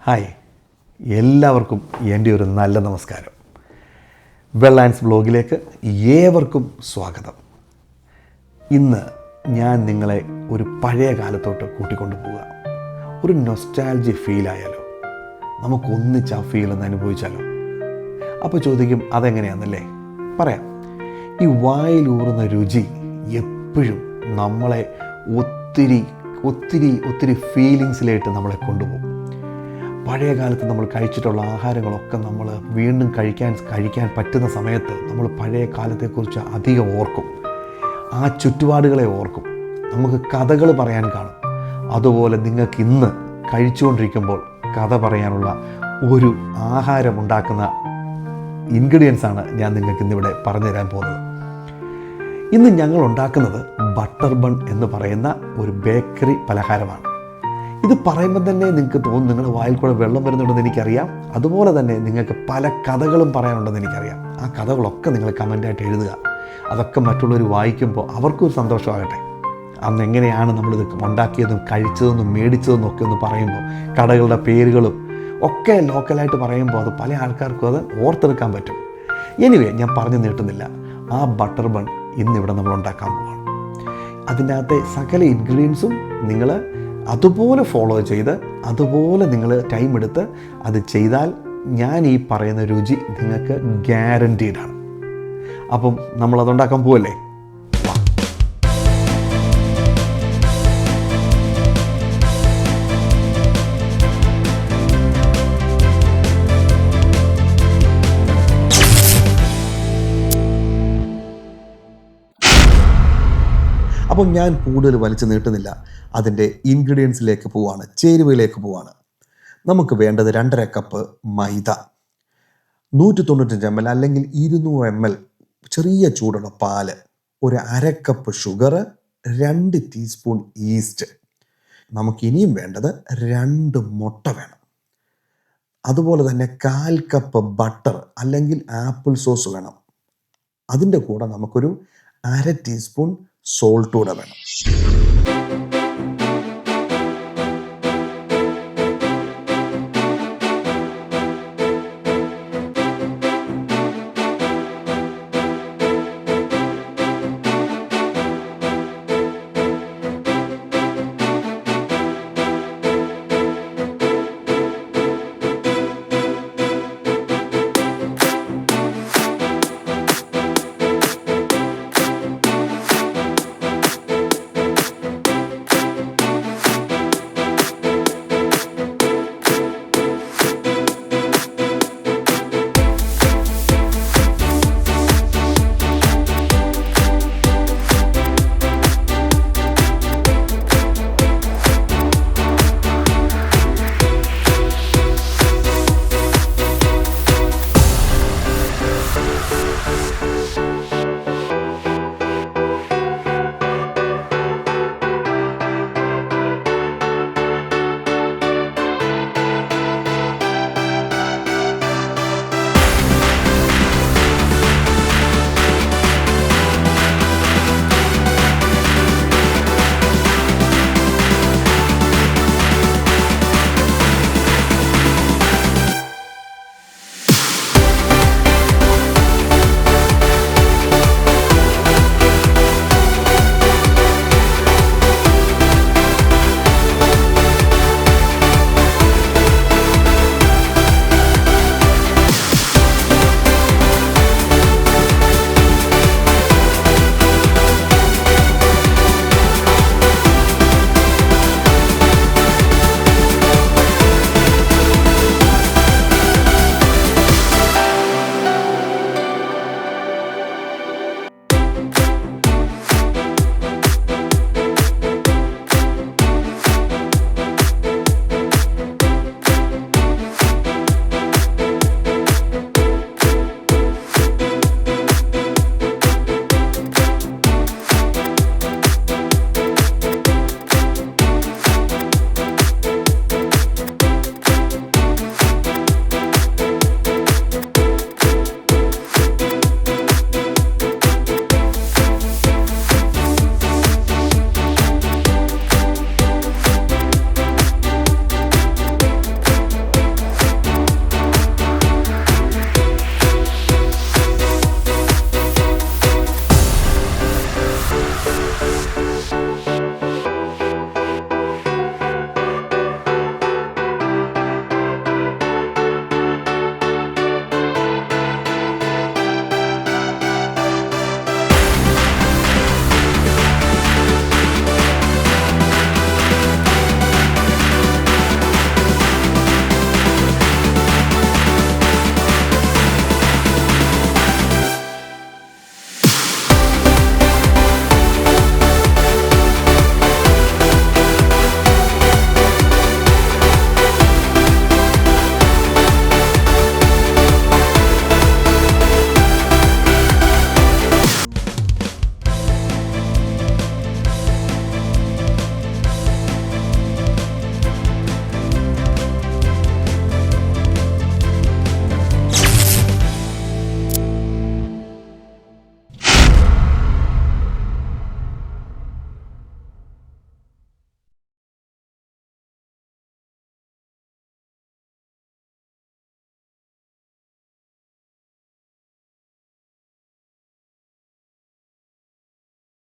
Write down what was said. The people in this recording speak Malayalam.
ഹായ്, എല്ലാവർക്കും എൻ്റെ ഒരു നല്ല നമസ്കാരം. വെള്ളാൻസ് ബ്ലോഗിലേക്ക് ഏവർക്കും സ്വാഗതം. ഇന്ന് ഞാൻ നിങ്ങളെ ഒരു പഴയ കാലത്തോട്ട് കൂട്ടിക്കൊണ്ടു പോവുക. ഒരു നൊസ്റ്റാൾജി ഫീലായാലോ, നമുക്കൊന്നിച്ച് ആ ഫീലൊന്ന് അനുഭവിച്ചാലോ? അപ്പോൾ ചോദിക്കും, അതെങ്ങനെയാണെന്നല്ലേ? പറയാം. ഈ വായിലൂറുന്ന രുചി എപ്പോഴും നമ്മളെ ഒത്തിരി ഒത്തിരി ഒത്തിരി ഫീലിങ്സിലായിട്ട് നമ്മളെ കൊണ്ടുപോകും. പഴയ കാലത്ത് നമ്മൾ കഴിച്ചിട്ടുള്ള ആഹാരങ്ങളൊക്കെ നമ്മൾ വീണ്ടും കഴിക്കാൻ പറ്റുന്ന സമയത്ത് നമ്മൾ പഴയ കാലത്തെക്കുറിച്ച് അധികം ഓർക്കും. ആ ചുറ്റുപാടുകളെ ഓർക്കും. നമുക്ക് കഥകൾ പറയാൻ കാണും. അതുപോലെ നിങ്ങൾക്ക് ഇന്ന് കഴിച്ചുകൊണ്ടിരിക്കുമ്പോൾ കഥ പറയാനുള്ള ഒരു ആഹാരം ഉണ്ടാക്കുന്ന ഇൻഗ്രീഡിയൻസാണ് ഞാൻ നിങ്ങൾക്ക് ഇന്നിവിടെ പറഞ്ഞു തരാൻ പോകുന്നത്. ഇന്ന് ഞങ്ങൾ ഉണ്ടാക്കുന്നത് ബട്ടർ ബൺ എന്ന് പറയുന്ന ഒരു ബേക്കറി പലഹാരമാണ്. ഇത് പറയുമ്പോൾ തന്നെ നിങ്ങൾക്ക് തോന്നും നിങ്ങളുടെ വായിൽ കൂടെ വെള്ളം വരുന്നുണ്ടെന്ന് എനിക്കറിയാം. അതുപോലെ തന്നെ നിങ്ങൾക്ക് പല കഥകളും പറയാനുണ്ടെന്ന് എനിക്കറിയാം. ആ കഥകളൊക്കെ നിങ്ങൾ കമൻ്റായിട്ട് എഴുതുക. അതൊക്കെ മറ്റുള്ളവർ വായിക്കുമ്പോൾ അവർക്കൊരു സന്തോഷമാകട്ടെ. അന്ന് എങ്ങനെയാണ് നമ്മളിത് ഉണ്ടാക്കിയതും കഴിച്ചതെന്നും മേടിച്ചതെന്നും ഒക്കെ ഒന്ന് പറയുമ്പോൾ കടകളുടെ പേരുകളും ഒക്കെ ലോക്കലായിട്ട് പറയുമ്പോൾ അത് പല ആൾക്കാർക്കും അത് ഓർത്തെടുക്കാൻ പറ്റും. എനിവേ, ഞാൻ പറഞ്ഞു നീട്ടുന്നില്ല. ആ ബട്ടർ ബൺ ഇന്നിവിടെ നമ്മൾ ഉണ്ടാക്കാൻ പോവാണ്. അതിനകത്തെ സകല ഇൻഗ്രീഡിയൻസും നിങ്ങൾ അതുപോലെ ഫോളോ ചെയ്ത് അതുപോലെ നിങ്ങൾ ടൈം എടുത്ത് അത് ചെയ്താൽ ഞാൻ ഈ പറയുന്ന രുചി നിങ്ങൾക്ക് ഗ്യാരൻറ്റീഡാണ്. അപ്പം നമ്മളതുണ്ടാക്കാൻ പോവല്ലേ? അപ്പം ഞാൻ കൂടുതൽ വലിച്ചു നീട്ടുന്നില്ല. അതിൻ്റെ ഇൻഗ്രീഡിയൻസിലേക്ക് പോവാണ്, ചേരുവയിലേക്ക് പോവാണ്. നമുക്ക് വേണ്ടത് 2.5 കപ്പ് മൈദ, 195 ml അല്ലെങ്കിൽ 200 ml ചെറിയ ചൂടുള്ള പാല്, ഒരു 1/2 കപ്പ് ഷുഗർ, 2 ടീസ്പൂൺ ഈസ്റ്റ്. നമുക്കിനിയും വേണ്ടത് 2 മുട്ട വേണം. അതുപോലെ തന്നെ 1/4 കപ്പ് ബട്ടർ അല്ലെങ്കിൽ ആപ്പിൾ സോസ് വേണം. അതിൻ്റെ കൂടെ നമുക്കൊരു 1/2 ടീസ്പൂൺ സോൾട്ട് കൂടെ വേണം.